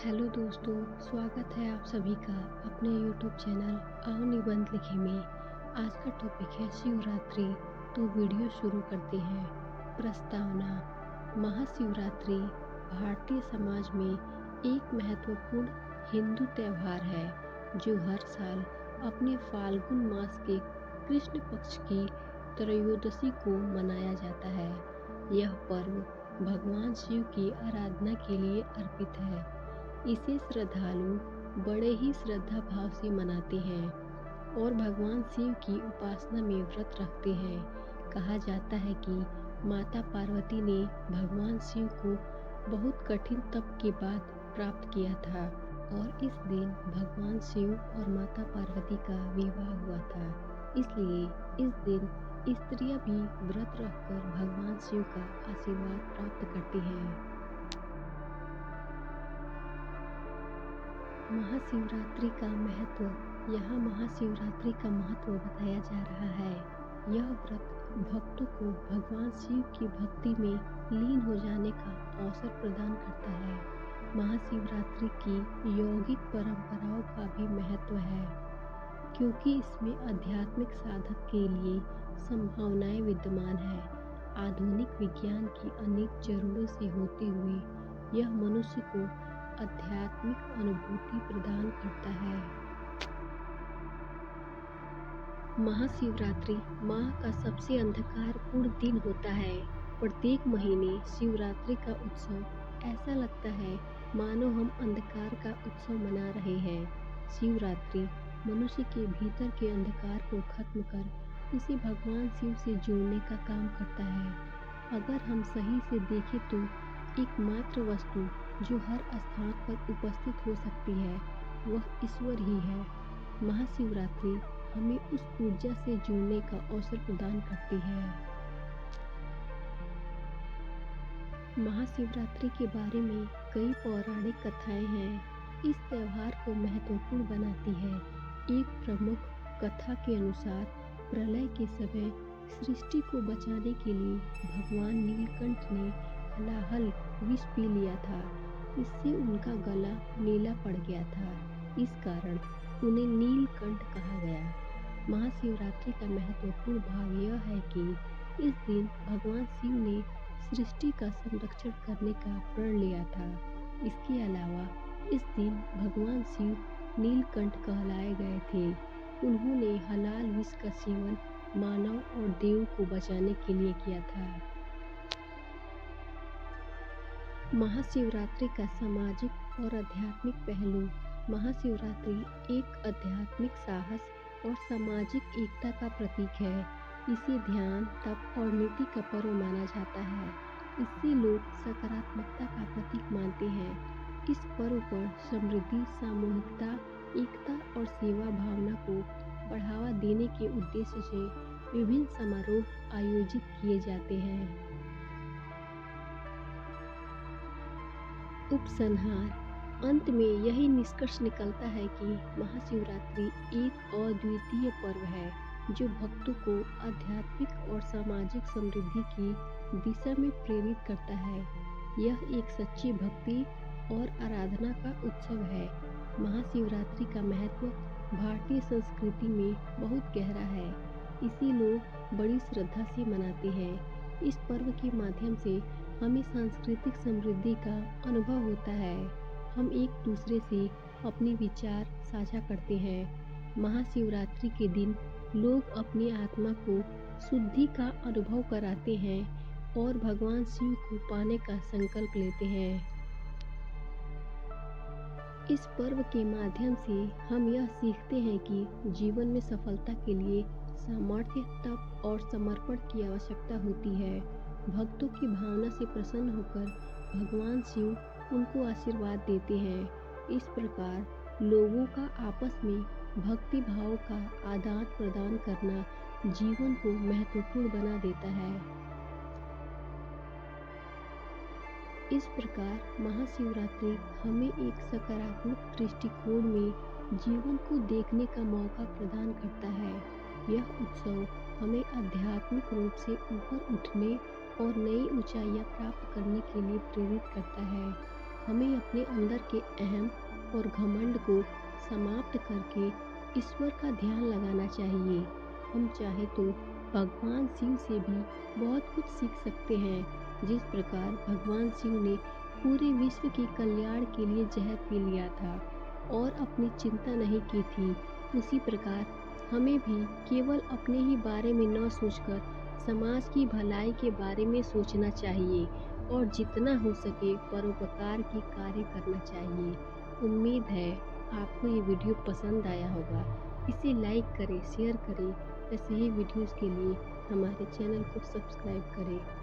Hello दोस्तों, स्वागत है आप सभी का अपने यूट्यूब चैनल आओ निबंध लिखे में। आज का टॉपिक है शिवरात्रि। तो वीडियो शुरू करते हैं। प्रस्तावना। महाशिवरात्रि भारतीय समाज में एक महत्वपूर्ण हिंदू त्यौहार है जो हर साल अपने फाल्गुन मास के कृष्ण पक्ष की त्रयोदशी को मनाया जाता है। यह पर्व भगवान शिव की आराधना के लिए अर्पित है। इसे श्रद्धालु बड़े ही श्रद्धा भाव से मनाते हैं और भगवान शिव की उपासना में व्रत रखते हैं। कहा जाता है कि माता पार्वती ने भगवान शिव को बहुत कठिन तप के बाद प्राप्त किया था और इस दिन भगवान शिव और माता पार्वती का विवाह हुआ था। इसलिए इस दिन स्त्रियां भी व्रत रखकर भगवान शिव का आशीर्वाद प्राप्त करती हैं। महाशिवरात्रि का महत्व। यहाँ महाशिवरात्रि का महत्व बताया जा रहा है। यह व्रत भक्तों को भगवान शिव की भक्ति में लीन हो जाने का अवसर प्रदान करता है। महाशिवरात्रि की यौगिक परंपराओं का भी महत्व है क्योंकि इसमें आध्यात्मिक साधक के लिए संभावनाएं विद्यमान है। आधुनिक विज्ञान की अनेक जरूरतों से होते हुए यह मनुष्य को आध्यात्मिक अनुभूति प्रदान करता है। महाशिवरात्रि माह का सबसे अंधकारपूर्ण दिन होता है। प्रत्येक महीने शिवरात्रि का उत्सव ऐसा लगता है मानो हम अंधकार का उत्सव मना रहे हैं। शिवरात्रि मनुष्य के भीतर के अंधकार को खत्म कर उसे भगवान शिव से जोड़ने का काम करता है। अगर हम सही से देखें तो एकमात्र वस्तु जो हर स्थान पर उपस्थित हो सकती है वह ईश्वर ही है। महाशिवरात्रि हमें उस ऊर्जा से जुड़ने का अवसर प्रदान करती है। महाशिवरात्रि के बारे में कई पौराणिक कथाएं हैं। इस त्योहार को महत्वपूर्ण बनाती है। एक प्रमुख कथा के अनुसार प्रलय के समय सृष्टि को बचाने के लिए भगवान नीलकंठ ने हलाहल विष पी लिया था। इससे उनका गला नीला पड़ गया था। इस कारण उन्हें नीलकंठ कहा गया। महाशिवरात्रि का महत्वपूर्ण भाग यह है कि इस दिन भगवान शिव ने सृष्टि का संरक्षण करने का प्रण लिया था। इसके अलावा इस दिन भगवान शिव नीलकंठ कहलाए गए थे। उन्होंने हलाल विष का सेवन मानव और देव को बचाने के लिए किया था। महाशिवरात्रि का सामाजिक और आध्यात्मिक पहलू। महाशिवरात्रि एक आध्यात्मिक साहस और सामाजिक एकता का प्रतीक है। इसे ध्यान, तप और नीति का पर्व माना जाता है। इससे लोग सकारात्मकता का प्रतीक मानते हैं। इस पर्व पर समृद्धि, सामूहिकता, एकता और सेवा भावना को बढ़ावा देने के उद्देश्य से विभिन्न समारोह आयोजित किए जाते हैं। उपसंहार। अंत में यही निष्कर्ष निकलता है कि महाशिवरात्रि एक अद्वितीय पर्व है जो भक्तों को आध्यात्मिक और सामाजिक समृद्धि की दिशा में प्रेरित करता है। यह एक सच्ची भक्ति और आराधना का उत्सव है। महाशिवरात्रि का महत्व भारतीय संस्कृति में बहुत गहरा है। इसे लोग बड़ी श्रद्धा से मनाते हैं। इस पर्व के माध्यम से हमें सांस्कृतिक समृद्धि का अनुभव होता है। हम एक दूसरे से अपने विचार साझा करते हैं। महाशिवरात्रि के दिन लोग अपनी आत्मा को शुद्धि का अनुभव कराते हैं और भगवान शिव को पाने का संकल्प लेते हैं। इस पर्व के माध्यम से हम यह सीखते हैं कि जीवन में सफलता के लिए सामर्थ्य, तप और समर्पण की आवश्यकता होती है। भक्तों की भावना से प्रसन्न होकर भगवान शिव उनको आशीर्वाद देते हैं। इस प्रकार लोगों का आपस में भक्ति भाव का आदान प्रदान करना जीवन को महत्वपूर्ण बना देता है। इस प्रकार महाशिवरात्रि हमें एक सकारात्मक दृष्टिकोण में जीवन को देखने का मौका प्रदान करता है। यह उत्सव हमें आध्यात्मिक रूप से ऊपर उठने और नई ऊंचाइयां प्राप्त करने के लिए प्रेरित करता है। हमें अपने अंदर के अहम और घमंड को समाप्त करके ईश्वर का ध्यान लगाना चाहिए। हम चाहे तो भगवान शिव से भी बहुत कुछ सीख सकते हैं। जिस प्रकार भगवान शिव ने पूरे विश्व के कल्याण के लिए जहर पी लिया था और अपनी चिंता नहीं की थी, उसी प्रकार हमें भी केवल अपने ही बारे में न सोचकर समाज की भलाई के बारे में सोचना चाहिए और जितना हो सके परोपकार की कार्य करना चाहिए। उम्मीद है आपको ये वीडियो पसंद आया होगा। इसे लाइक करें, शेयर करें। ऐसे ही वीडियोस के लिए हमारे चैनल को सब्सक्राइब करें।